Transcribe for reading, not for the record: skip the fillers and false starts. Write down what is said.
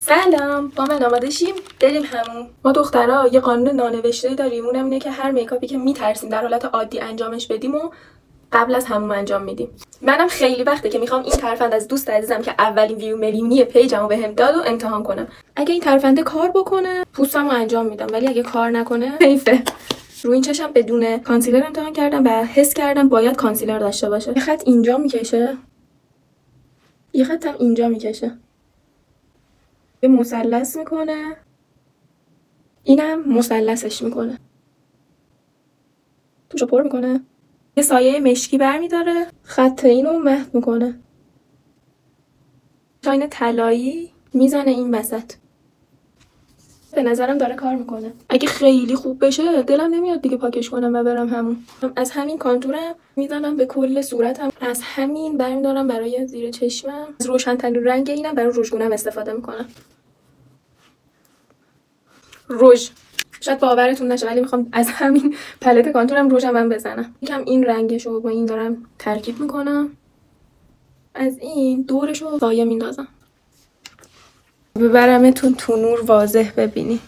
سلام، با من آماده شیم بریم همون. ما دخترها یه قانون نانوشته داریم، اونم اینه که هر میکاپی که میترسیم در حالت عادی انجامش بدیم و قبل از همون انجام میدیم. منم خیلی وقته که میخوام این ترفند از دوست عزیزم که اولین ویو میلیونی پیجمو بهم داد و امتحان کنم. اگه این ترفنده کار بکنه پوستمو انجام میدم، ولی اگه کار نکنه حیفه. روی این چشم بدون کانسیلر امتحان کردم و حس کردم باید کانسیلر داشته باشه. یه خط اینجا میکشه، یه خطم اینجا میکشه، یه مثلث میکنه، اینم مثلثش میکنه، توشو پر میکنه، یه سایه مشکی برمیداره، خط اینو محو میکنه، شاین طلایی میزنه این وسط. به نظرم داره کار میکنه. اگه خیلی خوب بشه دلم نمیاد دیگه پاکش کنم و برم همون. از همین کانتورم میزنم به کل صورتم، از همین برمیدارم برای زیر چشمم. از روشن‌ترین رنگ اینم برای رژگونم استفاده میکنم. رژ شاید باورتون نشه ولی میخوام از همین پلت کانتورم رژم بزنم. یکم این رنگشو با این دارم ترکیب میکنم، از این دورشو سایه میندازم. ببرمتون تو نور واضح ببینی.